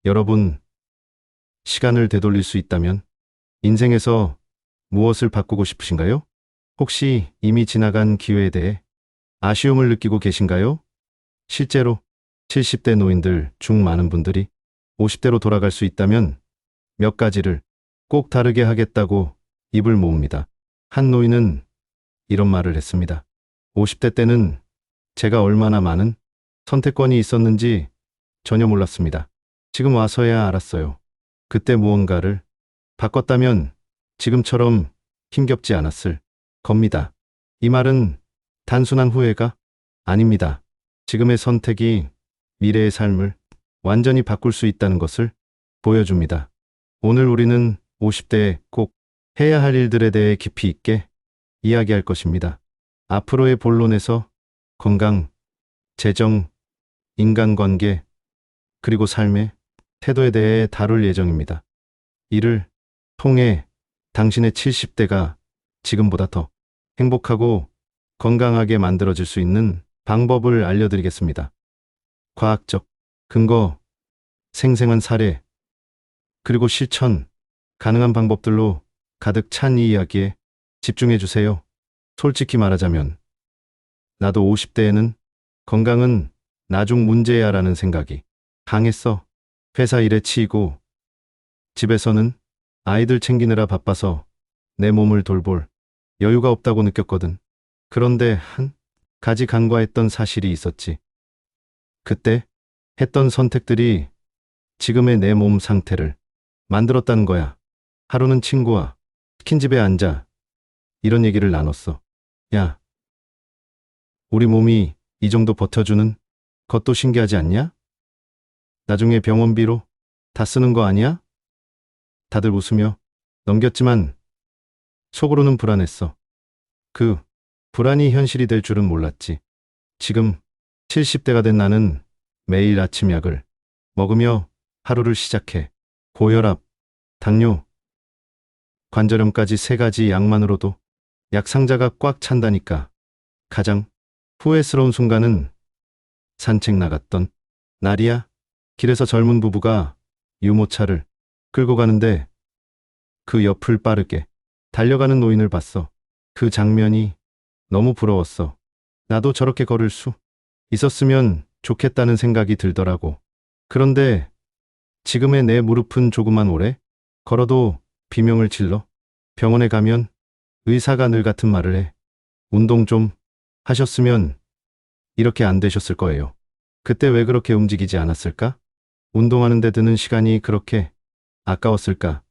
여러분, 시간을 되돌릴 수 있다면 인생에서 무엇을 바꾸고 싶으신가요? 혹시 이미 지나간 기회에 대해 아쉬움을 느끼고 계신가요? 실제로 70대 노인들 중 많은 분들이 50대로 돌아갈 수 있다면 몇 가지를 꼭 다르게 하겠다고 입을 모읍니다. 한 노인은 이런 말을 했습니다. 50대 때는 제가 얼마나 많은 선택권이 있었는지 전혀 몰랐습니다. 지금 와서야 알았어요. 그때 무언가를 바꿨다면 지금처럼 힘겹지 않았을 겁니다. 이 말은 단순한 후회가 아닙니다. 지금의 선택이 미래의 삶을 완전히 바꿀 수 있다는 것을 보여줍니다. 오늘 우리는 50대에 꼭 해야 할 일들에 대해 깊이 있게 이야기할 것입니다. 앞으로의 본론에서 건강, 재정, 인간관계, 그리고 삶의 태도에 대해 다룰 예정입니다. 이를 통해 당신의 70대가 지금보다 더 행복하고 건강하게 만들어질 수 있는 방법을 알려드리겠습니다. 과학적 근거, 생생한 사례, 그리고 실천 가능한 방법들로 가득 찬 이 이야기에 집중해 주세요. 솔직히 말하자면 나도 50대에는 건강은 나중 문제야라는 생각이 강했어. 회사 일에 치이고 집에서는 아이들 챙기느라 바빠서 내 몸을 돌볼 여유가 없다고 느꼈거든. 그런데 한 가지 간과했던 사실이 있었지. 그때 했던 선택들이 지금의 내 몸 상태를 만들었다는 거야. 하루는 친구와 치킨집에 앉아 이런 얘기를 나눴어. 야, 우리 몸이 이 정도 버텨주는 것도 신기하지 않냐? 나중에 병원비로 다 쓰는 거 아니야? 다들 웃으며 넘겼지만 속으로는 불안했어. 그 불안이 현실이 될 줄은 몰랐지. 지금 70대가 된 나는 매일 아침 약을 먹으며 하루를 시작해. 고혈압, 당뇨, 관절염까지 3가지 약만으로도 약 상자가 꽉 찬다니까. 가장 후회스러운 순간은 산책 나갔던 날이야. 길에서 젊은 부부가 유모차를 끌고 가는데 그 옆을 빠르게 달려가는 노인을 봤어. 그 장면이 너무 부러웠어. 나도 저렇게 걸을 수 있었으면 좋겠다는 생각이 들더라고. 그런데 지금의 내 무릎은 조금만 오래 걸어도 비명을 질러. 병원에 가면 의사가 늘 같은 말을 해. 운동 좀 하셨으면 이렇게 안 되셨을 거예요. 그때 왜 그렇게 움직이지 않았을까? 운동하는 데 드는 시간이 그렇게 아까웠을까?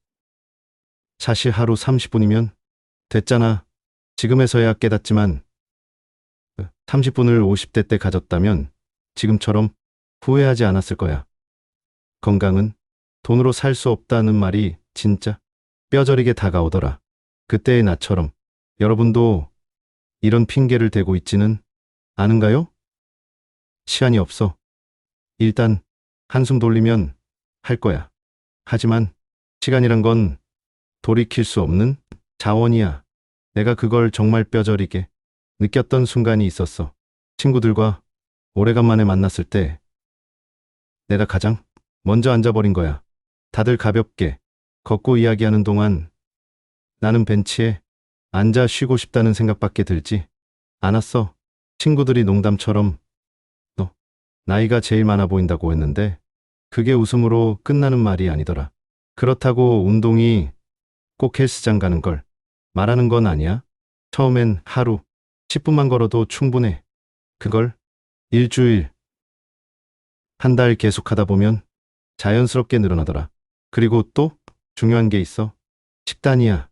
사실 하루 30분이면 됐잖아. 지금에서야 깨닫지만 30분을 50대 때 가졌다면 지금처럼 후회하지 않았을 거야. 건강은 돈으로 살 수 없다는 말이 진짜 뼈저리게 다가오더라. 그때의 나처럼 여러분도 이런 핑계를 대고 있지는 않은가요? 시간이 없어. 일단 한숨 돌리면 할 거야. 하지만 시간이란 건 돌이킬 수 없는 자원이야. 내가 그걸 정말 뼈저리게 느꼈던 순간이 있었어. 친구들과 오래간만에 만났을 때 내가 가장 먼저 앉아버린 거야. 다들 가볍게 걷고 이야기하는 동안 나는 벤치에 앉아 쉬고 싶다는 생각밖에 들지 않았어. 친구들이 농담처럼 너 나이가 제일 많아 보인다고 했는데 그게 웃음으로 끝나는 말이 아니더라. 그렇다고 운동이 꼭 헬스장 가는 걸 말하는 건 아니야. 처음엔 하루 10분만 걸어도 충분해. 그걸 일주일, 한 달 계속하다 보면 자연스럽게 늘어나더라. 그리고 또 중요한 게 있어. 식단이야.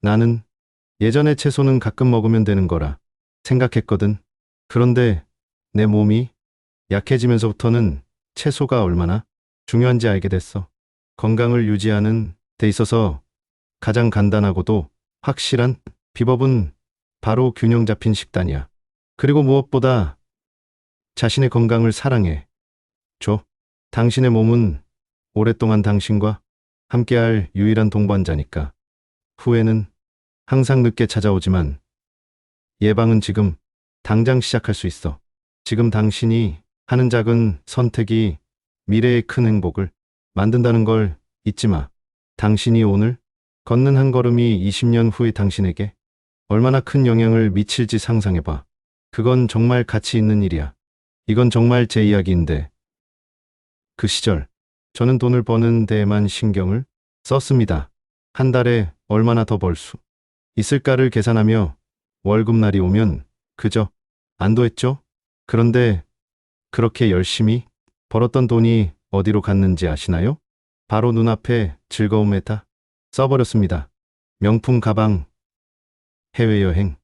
나는 예전에 채소는 가끔 먹으면 되는 거라 생각했거든. 그런데 내 몸이 약해지면서부터는 채소가 얼마나 중요한지 알게 됐어. 건강을 유지하는 데 있어서 가장 간단하고도 확실한 비법은 바로 균형 잡힌 식단이야. 그리고 무엇보다 자신의 건강을 사랑해 줘. 당신의 몸은 오랫동안 당신과 함께할 유일한 동반자니까. 후회는 항상 늦게 찾아오지만 예방은 지금 당장 시작할 수 있어. 지금 당신이 하는 작은 선택이 미래의 큰 행복을 만든다는 걸 잊지 마. 당신이 오늘 걷는 한 걸음이 20년 후의 당신에게 얼마나 큰 영향을 미칠지 상상해봐. 그건 정말 가치 있는 일이야. 이건 정말 제 이야기인데 그 시절 저는 돈을 버는 데에만 신경을 썼습니다. 한 달에 얼마나 더 벌 수 있을까를 계산하며 월급날이 오면 그저 안도했죠. 그런데 그렇게 열심히 벌었던 돈이 어디로 갔는지 아시나요? 바로 눈앞에 즐거움에다 써버렸습니다. 명품 가방, 해외여행,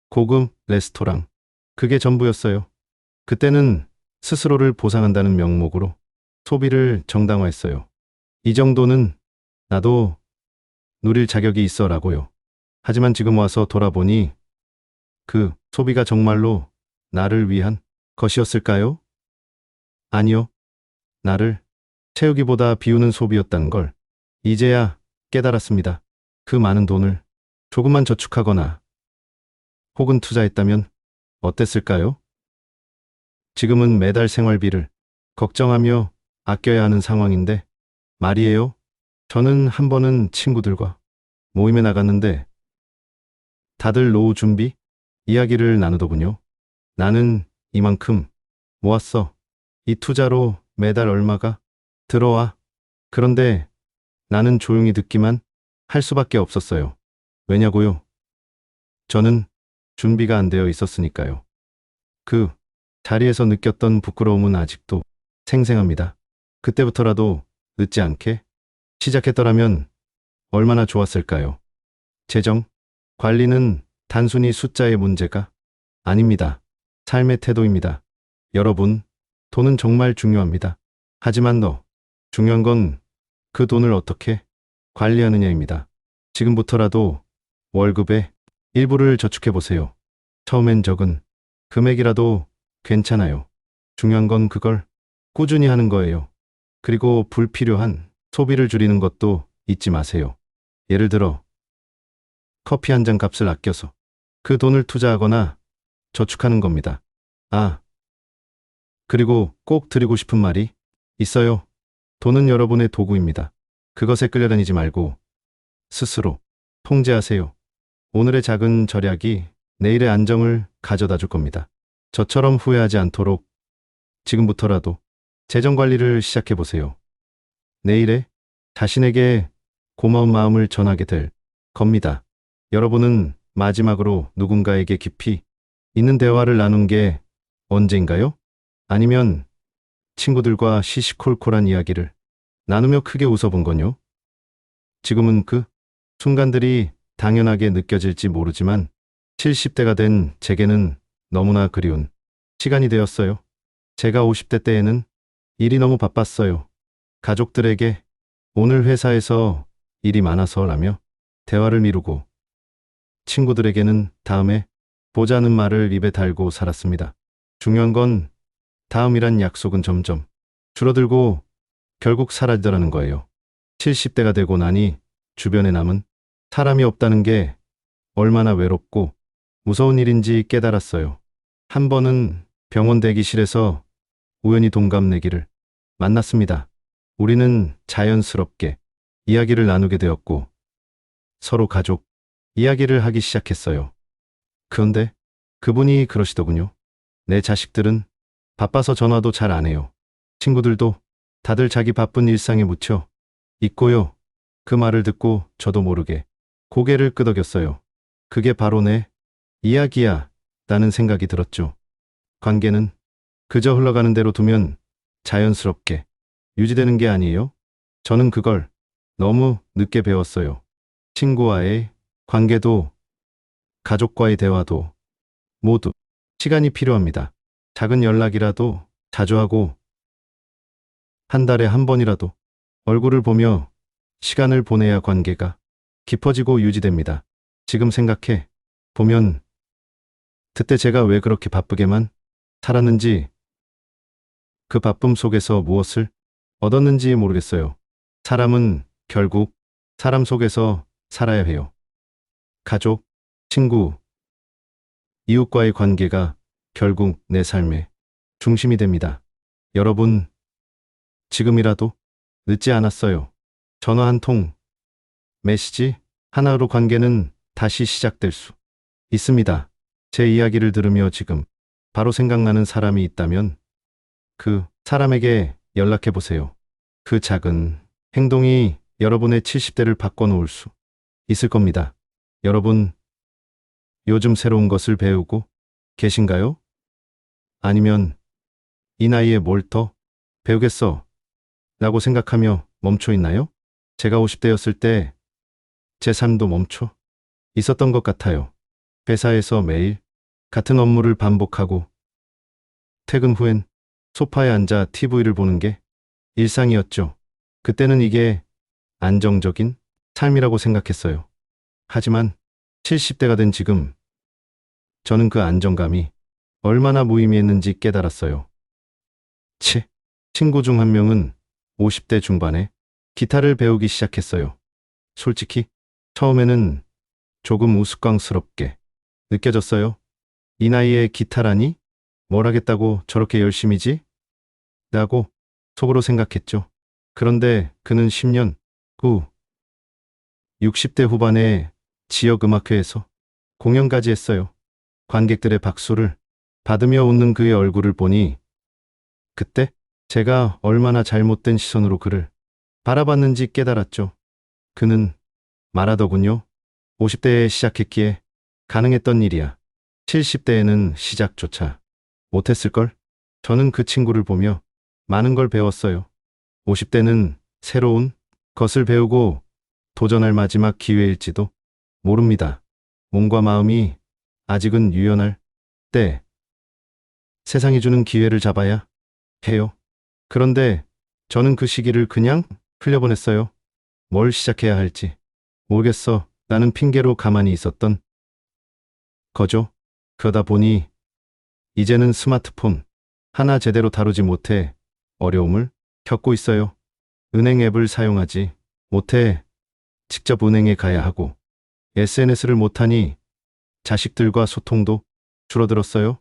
고급 레스토랑. 그게 전부였어요. 그때는 스스로를 보상한다는 명목으로 소비를 정당화했어요. 이 정도는 나도 누릴 자격이 있어라고요. 하지만 지금 와서 돌아보니 그 소비가 정말로 나를 위한 것이었을까요? 아니요. 나를 채우기보다 비우는 소비였다는 걸 이제야 깨달았습니다. 그 많은 돈을 조금만 저축하거나 혹은 투자했다면 어땠을까요? 지금은 매달 생활비를 걱정하며 아껴야 하는 상황인데 말이에요. 저는 한 번은 친구들과 모임에 나갔는데 다들 노후 준비 이야기를 나누더군요. 나는 이만큼 모았어. 이 투자로 매달 얼마가 들어와. 그런데 나는 조용히 듣기만 할 수밖에 없었어요. 왜냐고요? 저는 준비가 안 되어 있었으니까요. 그 자리에서 느꼈던 부끄러움은 아직도 생생합니다. 그때부터라도 늦지 않게 시작했더라면 얼마나 좋았을까요? 재정 관리는 단순히 숫자의 문제가 아닙니다. 삶의 태도입니다. 여러분, 돈은 정말 중요합니다. 하지만 더 중요한 건 그 돈을 어떻게 관리하느냐입니다. 지금부터라도 월급의 일부를 저축해 보세요. 처음엔 적은 금액이라도 괜찮아요. 중요한 건 그걸 꾸준히 하는 거예요. 그리고 불필요한 소비를 줄이는 것도 잊지 마세요. 예를 들어 커피 한 잔 값을 아껴서 그 돈을 투자하거나 저축하는 겁니다. 아, 그리고 꼭 드리고 싶은 말이 있어요. 돈은 여러분의 도구입니다. 그것에 끌려다니지 말고 스스로 통제하세요. 오늘의 작은 절약이 내일의 안정을 가져다 줄 겁니다. 저처럼 후회하지 않도록 지금부터라도 재정 관리를 시작해 보세요. 내일에 자신에게 고마운 마음을 전하게 될 겁니다. 여러분은 마지막으로 누군가에게 깊이 있는 대화를 나눈 게 언제인가요? 아니면 친구들과 시시콜콜한 이야기를 나누며 크게 웃어본 건요? 지금은 그 순간들이 당연하게 느껴질지 모르지만 70대가 된 제게는 너무나 그리운 시간이 되었어요. 제가 50대 때에는 일이 너무 바빴어요. 가족들에게 오늘 회사에서 일이 많아서라며 대화를 미루고 친구들에게는 다음에 보자는 말을 입에 달고 살았습니다. 중요한 건 다음이란 약속은 점점 줄어들고 결국 사라지더라는 거예요. 70대가 되고 나니 주변에 남은 사람이 없다는 게 얼마나 외롭고 무서운 일인지 깨달았어요. 한 번은 병원 대기실에서 우연히 동갑내기를 만났습니다. 우리는 자연스럽게 이야기를 나누게 되었고 서로 가족 이야기를 하기 시작했어요. 그런데 그분이 그러시더군요. 내 자식들은 바빠서 전화도 잘 안 해요. 친구들도 다들 자기 바쁜 일상에 묻혀 있고요. 그 말을 듣고 저도 모르게 고개를 끄덕였어요. 그게 바로 내 이야기야 라는 생각이 들었죠. 관계는 그저 흘러가는 대로 두면 자연스럽게 유지되는 게 아니에요. 저는 그걸 너무 늦게 배웠어요. 친구와의 관계도 가족과의 대화도 모두 시간이 필요합니다. 작은 연락이라도 자주 하고 한 달에 한 번이라도 얼굴을 보며 시간을 보내야 관계가 깊어지고 유지됩니다. 지금 생각해 보면 그때 제가 왜 그렇게 바쁘게만 살았는지 그 바쁨 속에서 무엇을 얻었는지 모르겠어요. 사람은 결국 사람 속에서 살아야 해요. 가족, 친구, 이웃과의 관계가 결국 내 삶의 중심이 됩니다. 여러분, 지금이라도 늦지 않았어요. 전화 한 통, 메시지 하나로 관계는 다시 시작될 수 있습니다. 제 이야기를 들으며 지금 바로 생각나는 사람이 있다면 그 사람에게 연락해 보세요. 그 작은 행동이 여러분의 70대를 바꿔놓을 수 있을 겁니다. 여러분, 요즘 새로운 것을 배우고 계신가요? 아니면 이 나이에 뭘 더 배우겠어? 라고 생각하며 멈춰 있나요? 제가 50대였을 때 제 삶도 멈춰 있었던 것 같아요. 회사에서 매일 같은 업무를 반복하고 퇴근 후엔 소파에 앉아 TV를 보는 게 일상이었죠. 그때는 이게 안정적인 삶이라고 생각했어요. 하지만 70대가 된 지금 저는 그 안정감이 얼마나 무의미했는지 깨달았어요. 친구 중 한 명은 50대 중반에 기타를 배우기 시작했어요. 솔직히 처음에는 조금 우스꽝스럽게 느껴졌어요. 이 나이에 기타라니? 뭘 하겠다고 저렇게 열심히지? 라고 속으로 생각했죠. 그런데 그는 10년 후 60대 후반에 지역 음악회에서 공연까지 했어요. 관객들의 박수를 받으며 웃는 그의 얼굴을 보니 그때 제가 얼마나 잘못된 시선으로 그를 바라봤는지 깨달았죠. 그는 말하더군요. 50대에 시작했기에 가능했던 일이야. 70대에는 시작조차 못했을걸? 저는 그 친구를 보며 많은 걸 배웠어요. 50대는 새로운 것을 배우고 도전할 마지막 기회일지도 모릅니다. 몸과 마음이 아직은 유연할 때 세상이 주는 기회를 잡아야 해요. 그런데 저는 그 시기를 그냥 흘려보냈어요. 뭘 시작해야 할지 모르겠어. 라는 핑계로 가만히 있었던 거죠. 그러다 보니 이제는 스마트폰 하나 제대로 다루지 못해 어려움을 겪고 있어요. 은행 앱을 사용하지 못해 직접 은행에 가야 하고 SNS를 못하니 자식들과 소통도 줄어들었어요.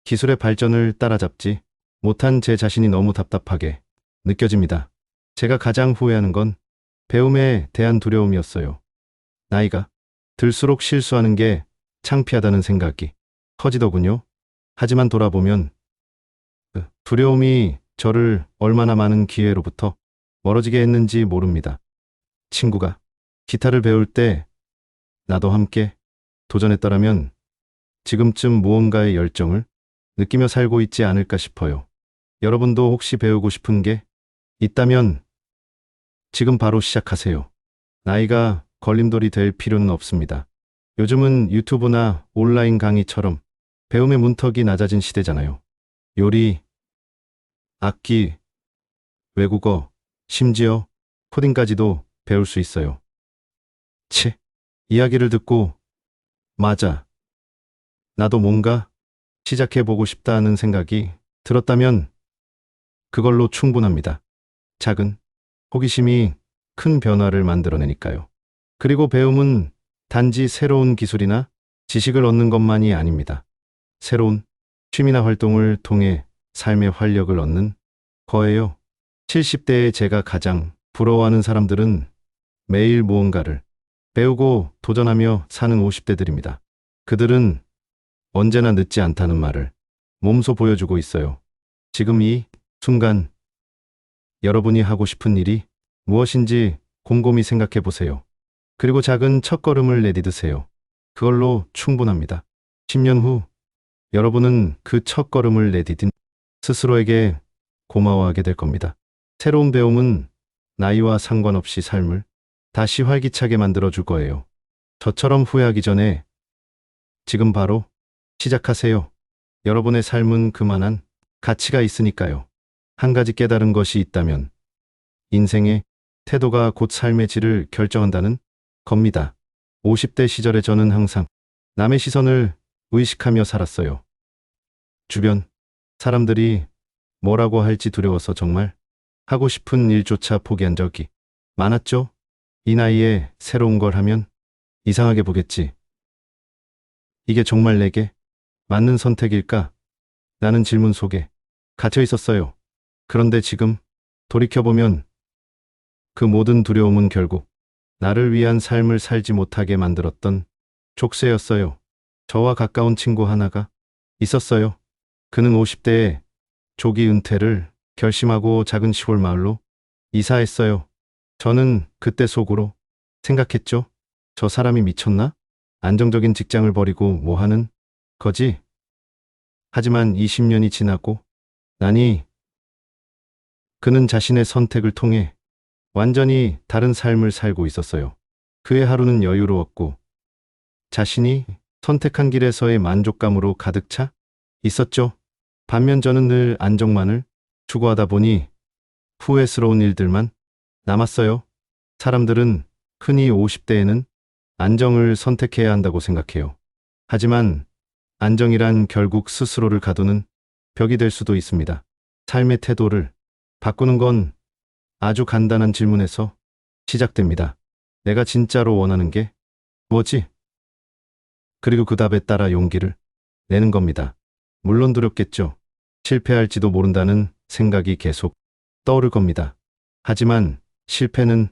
기술의 발전을 따라잡지 못한 제 자신이 너무 답답하게 느껴집니다. 제가 가장 후회하는 건 배움에 대한 두려움이었어요. 나이가 들수록 실수하는 게 창피하다는 생각이 커지더군요. 하지만 돌아보면 그 두려움이 저를 얼마나 많은 기회로부터 멀어지게 했는지 모릅니다. 친구가 기타를 배울 때 나도 함께 도전했더라면 지금쯤 무언가의 열정을 느끼며 살고 있지 않을까 싶어요. 여러분도 혹시 배우고 싶은 게 있다면 지금 바로 시작하세요. 나이가 걸림돌이 될 필요는 없습니다. 요즘은 유튜브나 온라인 강의처럼 배움의 문턱이 낮아진 시대잖아요. 요리, 악기, 외국어, 심지어 코딩까지도 배울 수 있어요. 이야기를 듣고 맞아, 나도 뭔가 시작해보고 싶다는 생각이 들었다면 그걸로 충분합니다. 작은 호기심이 큰 변화를 만들어내니까요. 그리고 배움은 단지 새로운 기술이나 지식을 얻는 것만이 아닙니다. 새로운 취미나 활동을 통해 삶의 활력을 얻는 거예요. 70대에 제가 가장 부러워하는 사람들은 매일 무언가를 배우고 도전하며 사는 50대들입니다. 그들은 언제나 늦지 않다는 말을 몸소 보여주고 있어요. 지금 이 순간 여러분이 하고 싶은 일이 무엇인지 곰곰이 생각해 보세요. 그리고 작은 첫걸음을 내디드세요. 그걸로 충분합니다. 10년 후 여러분은 그 첫걸음을 내디딘 스스로에게 고마워하게 될 겁니다. 새로운 배움은 나이와 상관없이 삶을 다시 활기차게 만들어줄 거예요. 저처럼 후회하기 전에 지금 바로 시작하세요. 여러분의 삶은 그만한 가치가 있으니까요. 한 가지 깨달은 것이 있다면 인생의 태도가 곧 삶의 질을 결정한다는 겁니다. 50대 시절에 저는 항상 남의 시선을 의식하며 살았어요. 주변 사람들이 뭐라고 할지 두려워서 정말 하고 싶은 일조차 포기한 적이 많았죠. 이 나이에 새로운 걸 하면 이상하게 보겠지. 이게 정말 내게 맞는 선택일까? 라는 질문 속에 갇혀 있었어요. 그런데 지금 돌이켜보면 그 모든 두려움은 결국 나를 위한 삶을 살지 못하게 만들었던 족쇄였어요. 저와 가까운 친구 하나가 있었어요. 그는 50대에 조기 은퇴를 결심하고 작은 시골 마을로 이사했어요. 저는 그때 속으로 생각했죠. 저 사람이 미쳤나? 안정적인 직장을 버리고 뭐 하는 거지? 하지만 20년이 지나고 나니 그는 자신의 선택을 통해 완전히 다른 삶을 살고 있었어요. 그의 하루는 여유로웠고 자신이 선택한 길에서의 만족감으로 가득 차 있었죠. 반면 저는 늘 안정만을 추구하다 보니 후회스러운 일들만 남았어요. 사람들은 흔히 50대에는 안정을 선택해야 한다고 생각해요. 하지만 안정이란 결국 스스로를 가두는 벽이 될 수도 있습니다. 삶의 태도를 바꾸는 건 아주 간단한 질문에서 시작됩니다. 내가 진짜로 원하는 게 뭐지? 그리고 그 답에 따라 용기를 내는 겁니다. 물론 두렵겠죠. 실패할지도 모른다는 생각이 계속 떠오를 겁니다. 하지만 실패는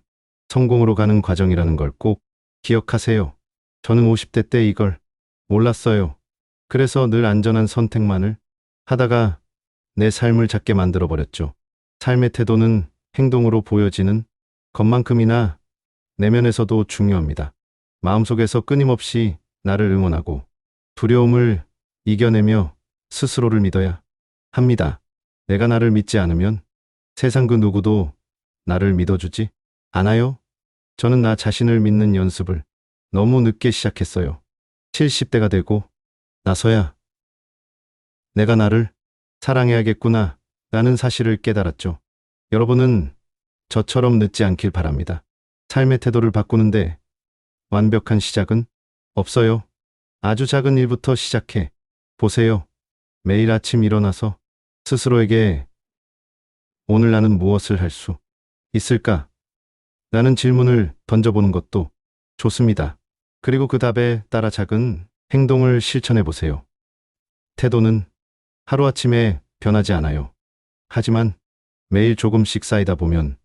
성공으로 가는 과정이라는 걸 꼭 기억하세요. 저는 50대 때 이걸 몰랐어요. 그래서 늘 안전한 선택만을 하다가 내 삶을 작게 만들어 버렸죠. 삶의 태도는 행동으로 보여지는 것만큼이나 내면에서도 중요합니다. 마음속에서 끊임없이 나를 응원하고 두려움을 이겨내며 스스로를 믿어야 합니다. 내가 나를 믿지 않으면 세상 그 누구도 나를 믿어주지 않아요. 저는 나 자신을 믿는 연습을 너무 늦게 시작했어요. 70대가 되고 나서야 내가 나를 사랑해야겠구나 라는 사실을 깨달았죠. 여러분은 저처럼 늦지 않길 바랍니다. 삶의 태도를 바꾸는데 완벽한 시작은 없어요. 아주 작은 일부터 시작해 보세요. 매일 아침 일어나서 스스로에게 오늘 나는 무엇을 할 수 있을까? 라는 질문을 던져보는 것도 좋습니다. 그리고 그 답에 따라 작은 행동을 실천해 보세요. 태도는 하루아침에 변하지 않아요. 하지만 매일 조금씩 쌓이다 보면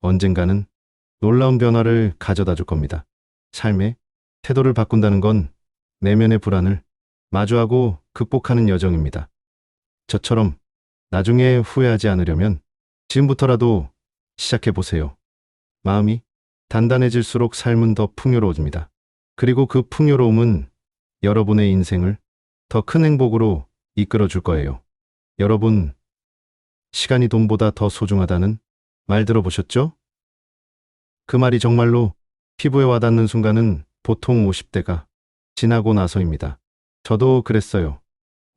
언젠가는 놀라운 변화를 가져다 줄 겁니다. 삶의 태도를 바꾼다는 건 내면의 불안을 마주하고 극복하는 여정입니다. 저처럼 나중에 후회하지 않으려면 지금부터라도 시작해 보세요. 마음이 단단해질수록 삶은 더 풍요로워집니다. 그리고 그 풍요로움은 여러분의 인생을 더 큰 행복으로 이끌어 줄 거예요. 여러분, 시간이 돈보다 더 소중하다는 말 들어보셨죠? 그 말이 정말로 피부에 와닿는 순간은 보통 50대가 지나고 나서입니다. 저도 그랬어요.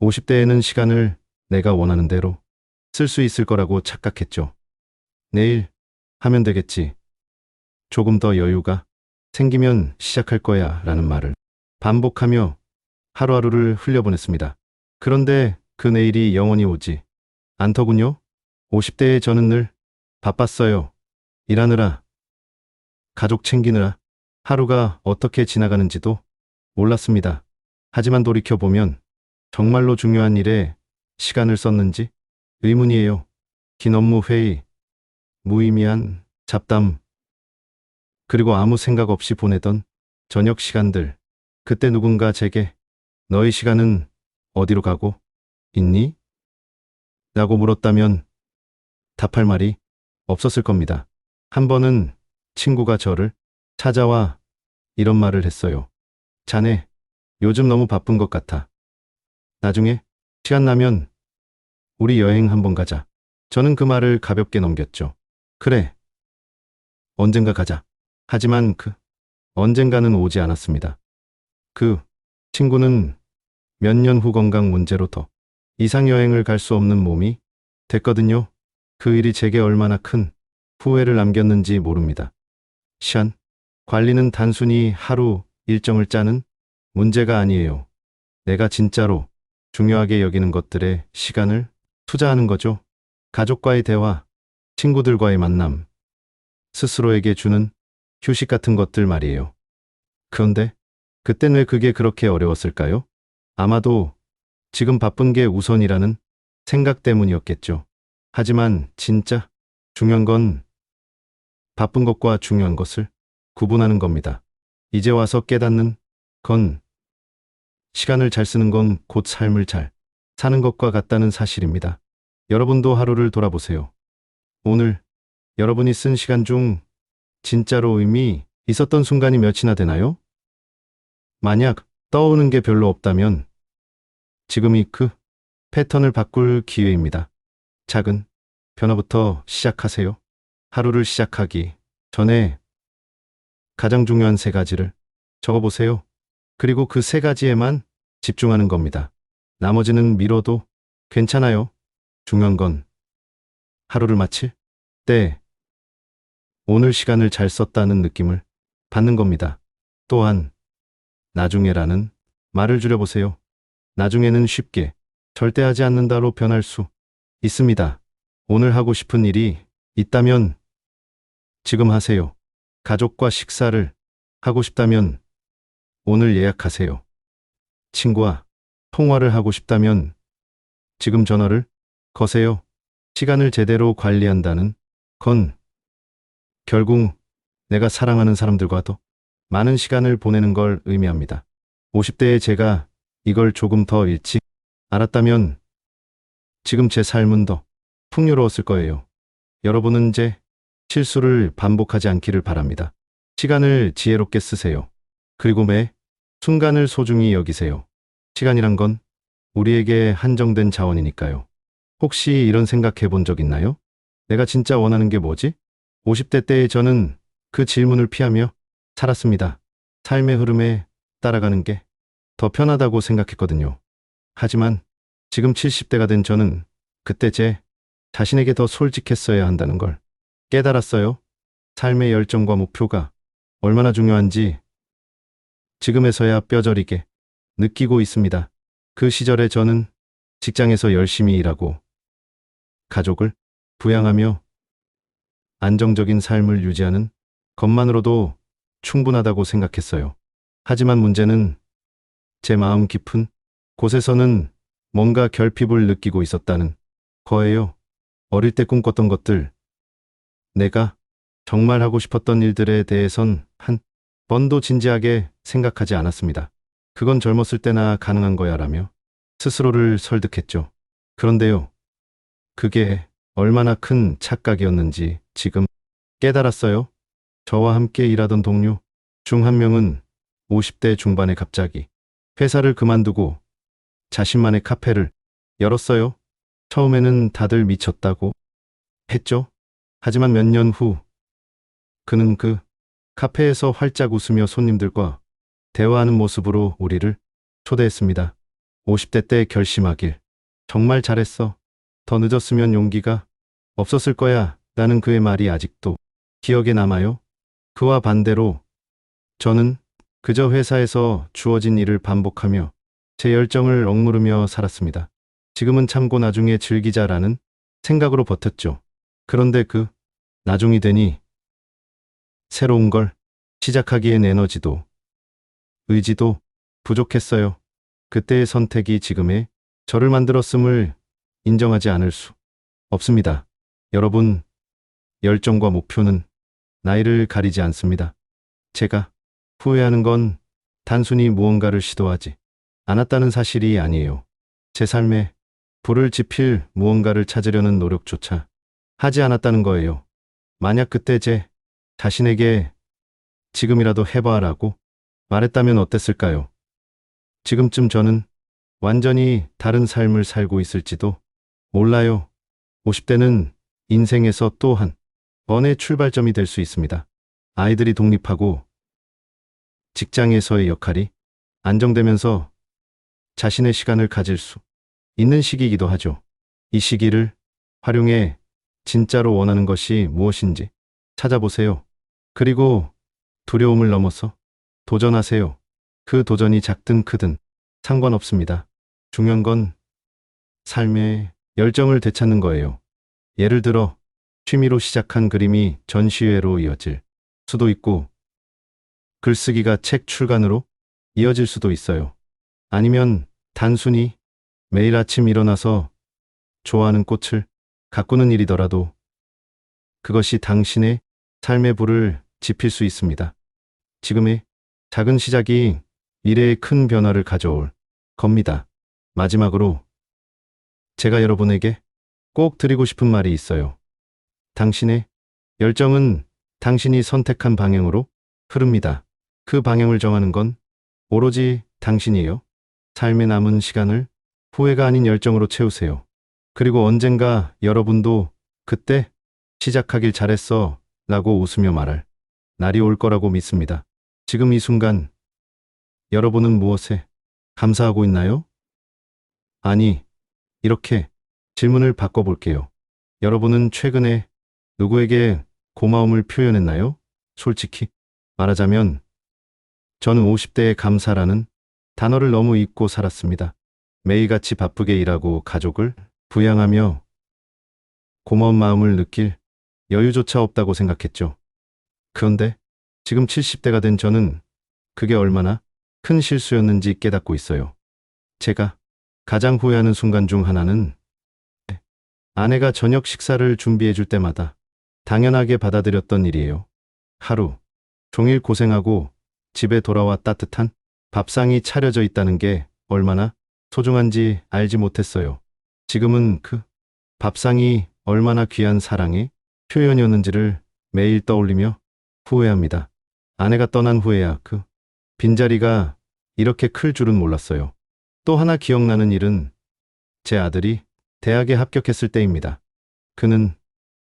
50대에는 시간을 내가 원하는 대로 쓸 수 있을 거라고 착각했죠. 내일 하면 되겠지. 조금 더 여유가 생기면 시작할 거야 라는 말을 반복하며 하루하루를 흘려보냈습니다. 그런데 그 내일이 영원히 오지 않더군요. 50대에 저는 늘 바빴어요. 일하느라, 가족 챙기느라 하루가 어떻게 지나가는지도 몰랐습니다. 하지만 돌이켜보면 정말로 중요한 일에 시간을 썼는지 의문이에요. 긴 업무 회의, 무의미한 잡담, 그리고 아무 생각 없이 보내던 저녁 시간들. 그때 누군가 제게 너의 시간은 어디로 가고 있니? 라고 물었다면 답할 말이 없었을 겁니다. 한 번은 친구가 저를 찾아와 이런 말을 했어요. 자네, 요즘 너무 바쁜 것 같아. 나중에 시간 나면 우리 여행 한번 가자. 저는 그 말을 가볍게 넘겼죠. 그래, 언젠가 가자. 하지만 그 언젠가는 오지 않았습니다. 그 친구는 몇 년 후 건강 문제로 더 이상 여행을 갈 수 없는 몸이 됐거든요. 그 일이 제게 얼마나 큰 후회를 남겼는지 모릅니다. 시간 관리는 단순히 하루 일정을 짜는 문제가 아니에요. 내가 진짜로 중요하게 여기는 것들에 시간을 투자하는 거죠. 가족과의 대화, 친구들과의 만남, 스스로에게 주는 휴식 같은 것들 말이에요. 그런데 그땐 왜 그게 그렇게 어려웠을까요? 아마도 지금 바쁜 게 우선이라는 생각 때문이었겠죠. 하지만 진짜 중요한 건 바쁜 것과 중요한 것을 구분하는 겁니다. 이제 와서 깨닫는 건 시간을 잘 쓰는 건 곧 삶을 잘 사는 것과 같다는 사실입니다. 여러분도 하루를 돌아보세요. 오늘 여러분이 쓴 시간 중 진짜로 의미 있었던 순간이 몇이나 되나요? 만약 떠오르는 게 별로 없다면 지금이 그 패턴을 바꿀 기회입니다. 작은 변화부터 시작하세요. 하루를 시작하기 전에 가장 중요한 3가지를 적어보세요. 그리고 그 3가지에만 집중하는 겁니다. 나머지는 미뤄도 괜찮아요. 중요한 건 하루를 마칠 때 오늘 시간을 잘 썼다는 느낌을 받는 겁니다. 또한 나중에라는 말을 줄여보세요. 나중에는 쉽게 절대 하지 않는다로 변할 수 있습니다. 오늘 하고 싶은 일이 있다면 지금 하세요. 가족과 식사를 하고 싶다면 오늘 예약하세요. 친구와 통화를 하고 싶다면 지금 전화를 거세요. 시간을 제대로 관리한다는 건 결국 내가 사랑하는 사람들과 더 많은 시간을 보내는 걸 의미합니다. 50대에 제가 이걸 조금 더 일찍 알았다면 지금 제 삶은 더 풍요로웠을 거예요. 여러분은 제 실수를 반복하지 않기를 바랍니다. 시간을 지혜롭게 쓰세요. 그리고 매 순간을 소중히 여기세요. 시간이란 건 우리에게 한정된 자원이니까요. 혹시 이런 생각해 본 적 있나요? 내가 진짜 원하는 게 뭐지? 50대 때의 저는 그 질문을 피하며 살았습니다. 삶의 흐름에 따라가는 게 더 편하다고 생각했거든요. 하지만 지금 70대가 된 저는 그때 제 자신에게 더 솔직했어야 한다는 걸 깨달았어요. 삶의 열정과 목표가 얼마나 중요한지 지금에서야 뼈저리게 느끼고 있습니다. 그 시절에 저는 직장에서 열심히 일하고 가족을 부양하며 안정적인 삶을 유지하는 것만으로도 충분하다고 생각했어요. 하지만 문제는 제 마음 깊은 곳에서는 뭔가 결핍을 느끼고 있었다는 거예요. 어릴 때 꿈꿨던 것들, 내가 정말 하고 싶었던 일들에 대해선 한 번도 진지하게 생각하지 않았습니다. 그건 젊었을 때나 가능한 거야 라며 스스로를 설득했죠. 그런데요, 그게 얼마나 큰 착각이었는지 지금 깨달았어요. 저와 함께 일하던 동료 중 한 명은 50대 중반에 갑자기 회사를 그만두고 자신만의 카페를 열었어요. 처음에는 다들 미쳤다고 했죠. 하지만 몇 년 후 그는 그 카페에서 활짝 웃으며 손님들과 대화하는 모습으로 우리를 초대했습니다. 50대 때 결심하길 정말 잘했어. 더 늦었으면 용기가 없었을 거야. 라는 그의 말이 아직도 기억에 남아요. 그와 반대로 저는 그저 회사에서 주어진 일을 반복하며 제 열정을 억누르며 살았습니다. 지금은 참고 나중에 즐기자라는 생각으로 버텼죠. 그런데 그 나중이 되니 새로운 걸 시작하기엔 에너지도 의지도 부족했어요. 그때의 선택이 지금의 저를 만들었음을 인정하지 않을 수 없습니다. 여러분, 열정과 목표는 나이를 가리지 않습니다. 제가 후회하는 건 단순히 무언가를 시도하지 않았다는 사실이 아니에요. 제 삶에 불을 지필 무언가를 찾으려는 노력조차 하지 않았다는 거예요. 만약 그때 제 자신에게 지금이라도 해봐라고 말했다면 어땠을까요? 지금쯤 저는 완전히 다른 삶을 살고 있을지도 몰라요. 50대는 인생에서 또 한 번의 출발점이 될 수 있습니다. 아이들이 독립하고 직장에서의 역할이 안정되면서 자신의 시간을 가질 수 있는 시기이기도 하죠. 이 시기를 활용해 진짜로 원하는 것이 무엇인지 찾아보세요. 그리고 두려움을 넘어서 도전하세요. 그 도전이 작든 크든 상관없습니다. 중요한 건 삶의 열정을 되찾는 거예요. 예를 들어 취미로 시작한 그림이 전시회로 이어질 수도 있고 글쓰기가 책 출간으로 이어질 수도 있어요. 아니면 단순히 매일 아침 일어나서 좋아하는 꽃을 가꾸는 일이더라도 그것이 당신의 삶의 불을 지필 수 있습니다. 지금의 작은 시작이 미래의 큰 변화를 가져올 겁니다. 마지막으로 제가 여러분에게 꼭 드리고 싶은 말이 있어요. 당신의 열정은 당신이 선택한 방향으로 흐릅니다. 그 방향을 정하는 건 오로지 당신이에요. 삶의 남은 시간을 후회가 아닌 열정으로 채우세요. 그리고 언젠가 여러분도 그때 시작하길 잘했어 라고 웃으며 말할 날이 올 거라고 믿습니다. 지금 이 순간 여러분은 무엇에 감사하고 있나요? 아니, 이렇게 질문을 바꿔볼게요. 여러분은 최근에 누구에게 고마움을 표현했나요? 솔직히 말하자면 저는 50대의 감사라는 단어를 너무 잊고 살았습니다. 매일같이 바쁘게 일하고 가족을 부양하며 고마운 마음을 느낄 여유조차 없다고 생각했죠. 그런데 지금 70대가 된 저는 그게 얼마나 큰 실수였는지 깨닫고 있어요. 제가 가장 후회하는 순간 중 하나는 아내가 저녁 식사를 준비해 줄 때마다 당연하게 받아들였던 일이에요. 하루 종일 고생하고 집에 돌아와 따뜻한 밥상이 차려져 있다는 게 얼마나 소중한지 알지 못했어요. 지금은 그 밥상이 얼마나 귀한 사랑의 표현이었는지를 매일 떠올리며 후회합니다. 아내가 떠난 후에야 그 빈자리가 이렇게 클 줄은 몰랐어요. 또 하나 기억나는 일은 제 아들이 대학에 합격했을 때입니다. 그는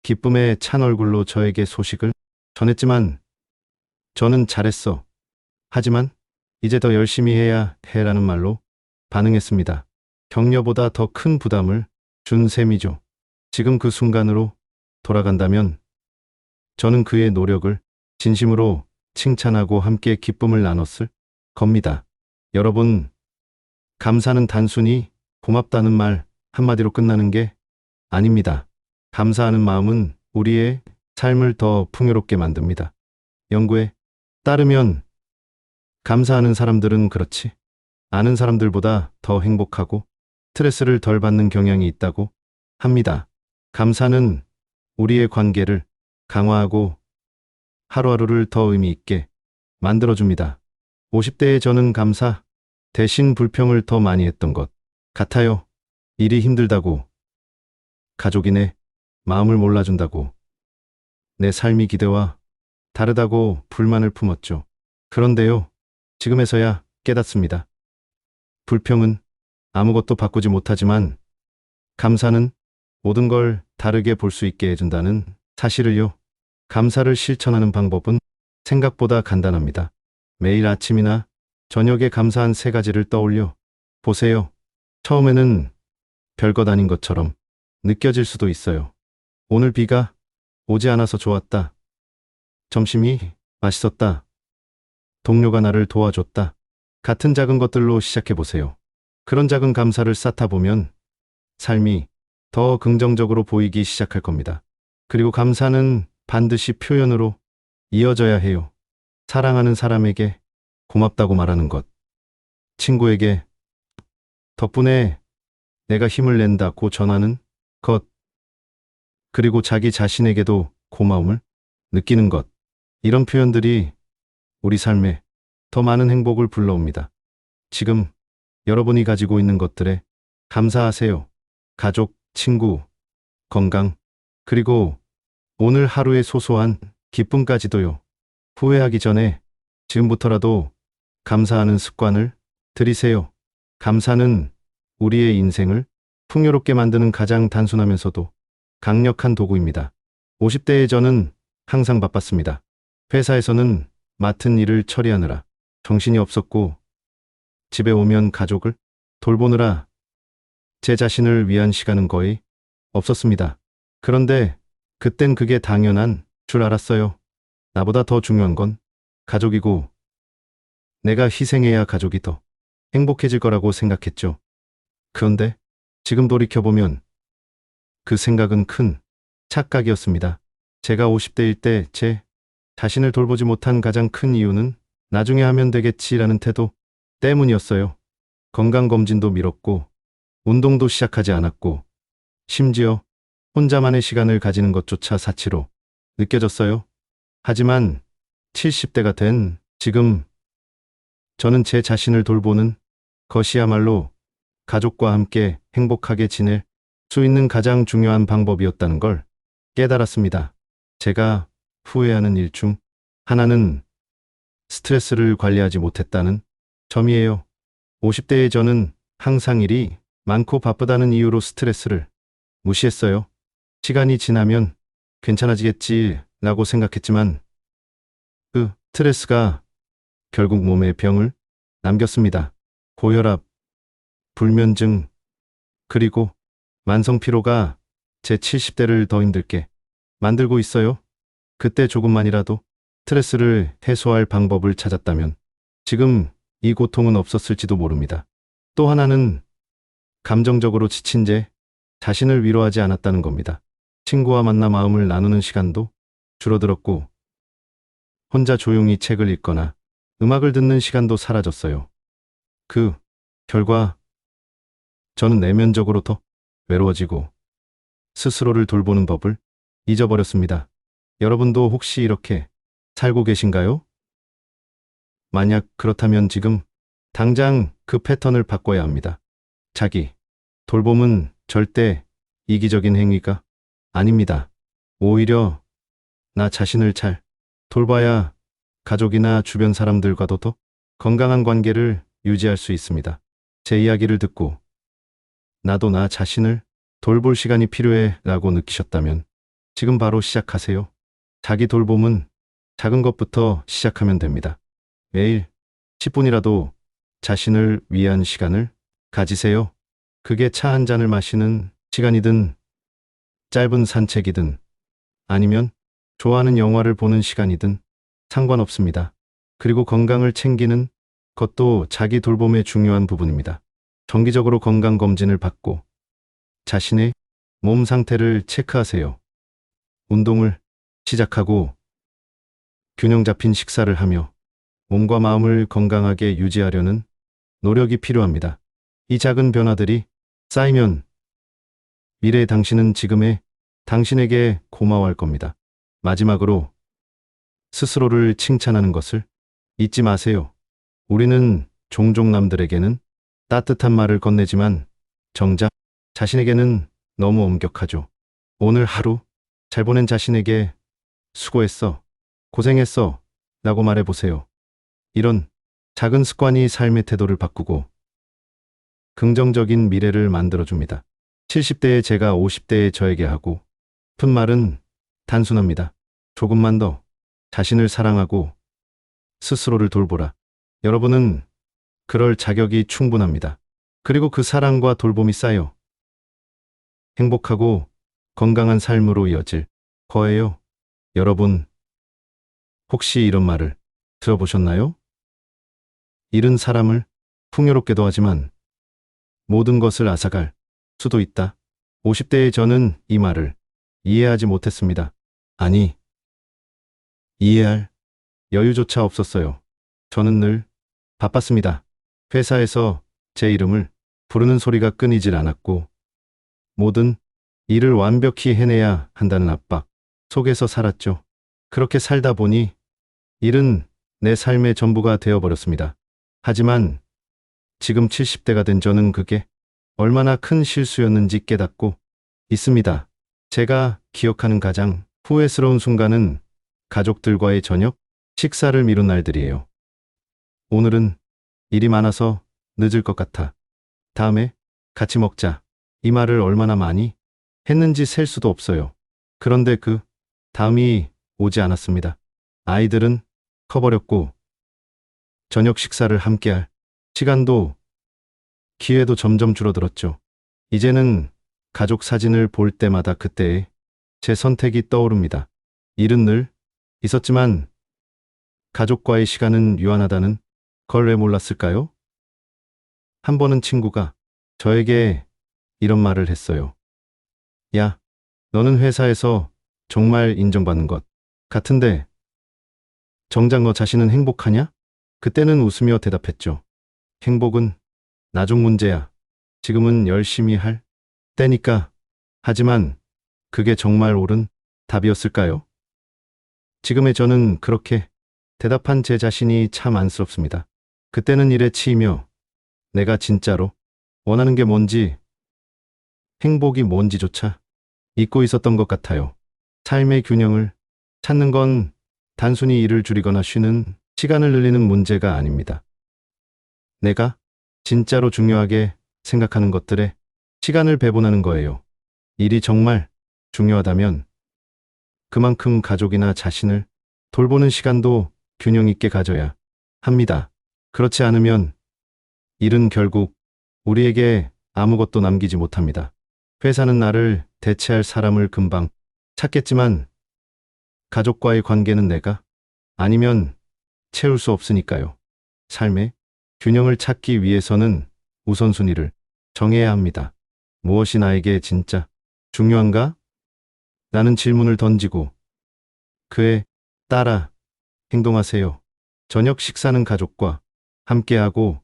기쁨에 찬 얼굴로 저에게 소식을 전했지만 저는 잘했어. 하지만 이제 더 열심히 해야 해라는 말로 반응했습니다. 격려보다 더 큰 부담을 준 셈이죠. 지금 그 순간으로 돌아간다면 저는 그의 노력을 진심으로 칭찬하고 함께 기쁨을 나눴을 겁니다. 여러분, 감사는 단순히 고맙다는 말 한마디로 끝나는 게 아닙니다. 감사하는 마음은 우리의 삶을 더 풍요롭게 만듭니다. 연구에 따르면 감사하는 사람들은 그렇지 않은 사람들보다 더 행복하고 스트레스를 덜 받는 경향이 있다고 합니다. 감사는 우리의 관계를 강화하고 하루하루를 더 의미 있게 만들어줍니다. 50대의 저는 감사 대신 불평을 더 많이 했던 것 같아요. 일이 힘들다고, 가족이 내 마음을 몰라준다고, 내 삶이 기대와 다르다고 불만을 품었죠. 그런데요, 지금에서야 깨닫습니다. 불평은 아무것도 바꾸지 못하지만 감사는 모든 걸 다르게 볼 수 있게 해준다는 사실을요. 감사를 실천하는 방법은 생각보다 간단합니다. 매일 아침이나 저녁에 감사한 3가지를 떠올려 보세요. 처음에는 별것 아닌 것처럼 느껴질 수도 있어요. 오늘 비가 오지 않아서 좋았다. 점심이 맛있었다. 동료가 나를 도와줬다. 같은 작은 것들로 시작해 보세요. 그런 작은 감사를 쌓다 보면 삶이 더 긍정적으로 보이기 시작할 겁니다. 그리고 감사는 반드시 표현으로 이어져야 해요. 사랑하는 사람에게 고맙다고 말하는 것, 친구에게 덕분에 내가 힘을 낸다고 전하는 것, 그리고 자기 자신에게도 고마움을 느끼는 것. 이런 표현들이 우리 삶에 더 많은 행복을 불러옵니다. 지금 여러분이 가지고 있는 것들에 감사하세요. 가족, 친구, 건강, 그리고 오늘 하루의 소소한 기쁨까지도요. 후회하기 전에 지금부터라도 감사하는 습관을 들이세요. 감사는 우리의 인생을 풍요롭게 만드는 가장 단순하면서도 강력한 도구입니다. 50대의 저는 항상 바빴습니다. 회사에서는 맡은 일을 처리하느라 정신이 없었고, 집에 오면 가족을 돌보느라 제 자신을 위한 시간은 거의 없었습니다. 그런데 그땐 그게 당연한 줄 알았어요. 나보다 더 중요한 건 가족이고, 내가 희생해야 가족이 더 행복해질 거라고 생각했죠. 그런데 지금 돌이켜보면 그 생각은 큰 착각이었습니다. 제가 50대일 때 제 자신을 돌보지 못한 가장 큰 이유는 나중에 하면 되겠지라는 태도 때문이었어요. 건강검진도 미뤘고, 운동도 시작하지 않았고, 심지어 혼자만의 시간을 가지는 것조차 사치로 느껴졌어요. 하지만 70대가 된 지금 저는 제 자신을 돌보는 것이야말로 가족과 함께 행복하게 지낼 수 있는 가장 중요한 방법이었다는 걸 깨달았습니다. 제가 후회하는 일 중 하나는 스트레스를 관리하지 못했다는 점이에요. 50대의 저는 항상 일이 많고 바쁘다는 이유로 스트레스를 무시했어요. 시간이 지나면 괜찮아지겠지라고 생각했지만 그 스트레스가 결국 몸에 병을 남겼습니다. 고혈압, 불면증, 그리고 만성 피로가 제 70대를 더 힘들게 만들고 있어요. 그때 조금만이라도 스트레스를 해소할 방법을 찾았다면 지금 이 고통은 없었을지도 모릅니다. 또 하나는 감정적으로 지친 제 자신을 위로하지 않았다는 겁니다. 친구와 만나 마음을 나누는 시간도 줄어들었고 혼자 조용히 책을 읽거나 음악을 듣는 시간도 사라졌어요. 그 결과 저는 내면적으로 더 외로워지고 스스로를 돌보는 법을 잊어버렸습니다. 여러분도 혹시 이렇게 살고 계신가요? 만약 그렇다면 지금 당장 그 패턴을 바꿔야 합니다. 자기 돌봄은 절대 이기적인 행위가 아닙니다. 오히려 나 자신을 잘 돌봐야 가족이나 주변 사람들과도 더 건강한 관계를 유지할 수 있습니다. 제 이야기를 듣고 나도 나 자신을 돌볼 시간이 필요해 라고 느끼셨다면 지금 바로 시작하세요. 자기 돌봄은 작은 것부터 시작하면 됩니다. 매일 10분이라도 자신을 위한 시간을 가지세요. 그게 차 한 잔을 마시는 시간이든 짧은 산책이든 아니면 좋아하는 영화를 보는 시간이든 상관없습니다. 그리고 건강을 챙기는 것도 자기 돌봄의 중요한 부분입니다. 정기적으로 건강검진을 받고 자신의 몸 상태를 체크하세요. 운동을 시작하고 균형 잡힌 식사를 하며 몸과 마음을 건강하게 유지하려는 노력이 필요합니다. 이 작은 변화들이 쌓이면 미래의 당신은 지금의 당신에게 고마워할 겁니다. 마지막으로 스스로를 칭찬하는 것을 잊지 마세요. 우리는 종종 남들에게는 따뜻한 말을 건네지만 정작 자신에게는 너무 엄격하죠. 오늘 하루 잘 보낸 자신에게 수고했어, 고생했어 라고 말해보세요. 이런 작은 습관이 삶의 태도를 바꾸고 긍정적인 미래를 만들어줍니다. 70대의 제가 50대의 저에게 하고 싶은 말은 단순합니다. 조금만 더 자신을 사랑하고 스스로를 돌보라. 여러분은 그럴 자격이 충분합니다. 그리고 그 사랑과 돌봄이 쌓여 행복하고 건강한 삶으로 이어질 거예요. 여러분, 혹시 이런 말을 들어보셨나요? 잃은 사람을 풍요롭게도 하지만 모든 것을 앗아갈 수도 있다. 50대의 저는 이 말을 이해하지 못했습니다. 아니, 이해할 여유조차 없었어요. 저는 늘 바빴습니다. 회사에서 제 이름을 부르는 소리가 끊이질 않았고 모든 일을 완벽히 해내야 한다는 압박 속에서 살았죠. 그렇게 살다 보니 일은 내 삶의 전부가 되어버렸습니다. 하지만 지금 70대가 된 저는 그게 얼마나 큰 실수였는지 깨닫고 있습니다. 제가 기억하는 가장 후회스러운 순간은 가족들과의 저녁 식사를 미룬 날들이에요. 오늘은 일이 많아서 늦을 것 같아. 다음에 같이 먹자. 이 말을 얼마나 많이 했는지 셀 수도 없어요. 그런데 그 다음이 오지 않았습니다. 아이들은 커버렸고 저녁 식사를 함께할 시간도 기회도 점점 줄어들었죠. 이제는 가족 사진을 볼 때마다 그때의 제 선택이 떠오릅니다. 일은 늘 있었지만 가족과의 시간은 유한하다는 걸 왜 몰랐을까요? 한 번은 친구가 저에게 이런 말을 했어요. 야, 너는 회사에서 정말 인정받는 것 같은데 정작 너 자신은 행복하냐? 그때는 웃으며 대답했죠. 행복은 나중 문제야. 지금은 열심히 할 때니까. 하지만 그게 정말 옳은 답이었을까요? 지금의 저는 그렇게 대답한 제 자신이 참 안쓰럽습니다. 그때는 일에 치이며 내가 진짜로 원하는 게 뭔지, 행복이 뭔지조차 잊고 있었던 것 같아요. 삶의 균형을 찾는 건 단순히 일을 줄이거나 쉬는 시간을 늘리는 문제가 아닙니다. 내가 진짜로 중요하게 생각하는 것들에 시간을 배분하는 거예요. 일이 정말 중요하다면 그만큼 가족이나 자신을 돌보는 시간도 균형 있게 가져야 합니다. 그렇지 않으면 일은 결국 우리에게 아무것도 남기지 못합니다. 회사는 나를 대체할 사람을 금방 찾겠지만 가족과의 관계는 내가 아니면 채울 수 없으니까요. 삶의 균형을 찾기 위해서는 우선순위를 정해야 합니다. 무엇이 나에게 진짜 중요한가? 라는 질문을 던지고 그에 따라 행동하세요. 저녁 식사는 가족과 함께하고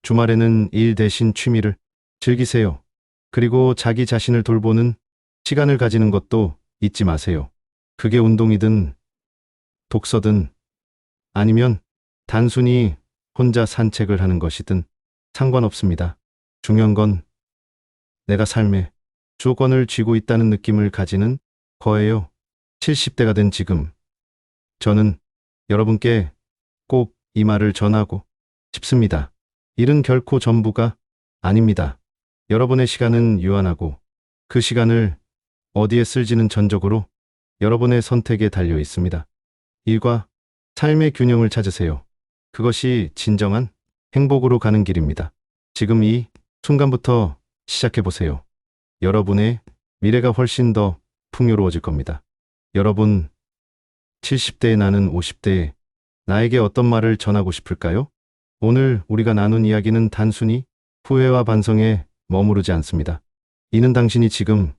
주말에는 일 대신 취미를 즐기세요. 그리고 자기 자신을 돌보는 시간을 가지는 것도 잊지 마세요. 그게 운동이든 독서든 아니면 단순히 혼자 산책을 하는 것이든 상관없습니다. 중요한 건 내가 삶의 주권을 쥐고 있다는 느낌을 가지는 거예요. 70대가 된 지금 저는 여러분께 꼭 이 말을 전하고 싶습니다. 일은 결코 전부가 아닙니다. 여러분의 시간은 유한하고 그 시간을 어디에 쓸지는 전적으로 여러분의 선택에 달려 있습니다. 일과 삶의 균형을 찾으세요. 그것이 진정한 행복으로 가는 길입니다. 지금 이 순간부터 시작해 보세요. 여러분의 미래가 훨씬 더 풍요로워질 겁니다. 여러분, 70대의 나는 50대의 나에게 어떤 말을 전하고 싶을까요? 오늘 우리가 나눈 이야기는 단순히 후회와 반성에 머무르지 않습니다. 이는 당신이 지금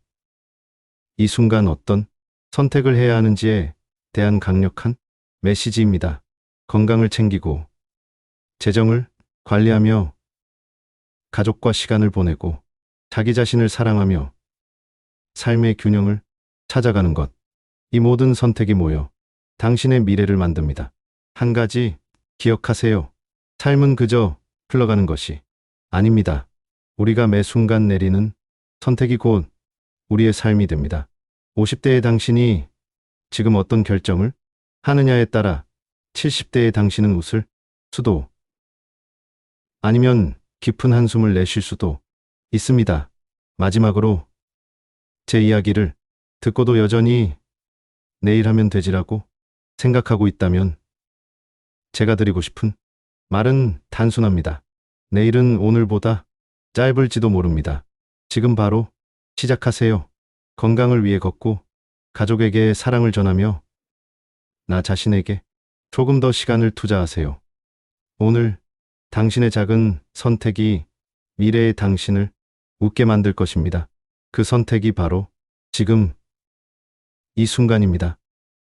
이 순간 어떤 선택을 해야 하는지에 대한 강력한 메시지입니다. 건강을 챙기고 재정을 관리하며 가족과 시간을 보내고 자기 자신을 사랑하며 삶의 균형을 찾아가는 것. 이 모든 선택이 모여 당신의 미래를 만듭니다. 한 가지 기억하세요. 삶은 그저 흘러가는 것이 아닙니다. 우리가 매 순간 내리는 선택이 곧 우리의 삶이 됩니다. 50대의 당신이 지금 어떤 결정을 하느냐에 따라 70대의 당신은 웃을 수도 아니면 깊은 한숨을 내쉴 수도 있습니다. 마지막으로 제 이야기를 듣고도 여전히 내일 하면 되지라고 생각하고 있다면 제가 드리고 싶은 말은 단순합니다. 내일은 오늘보다 짧을지도 모릅니다. 지금 바로 시작하세요. 건강을 위해 걷고 가족에게 사랑을 전하며 나 자신에게 조금 더 시간을 투자하세요. 오늘 당신의 작은 선택이 미래의 당신을 웃게 만들 것입니다. 그 선택이 바로 지금 이 순간입니다.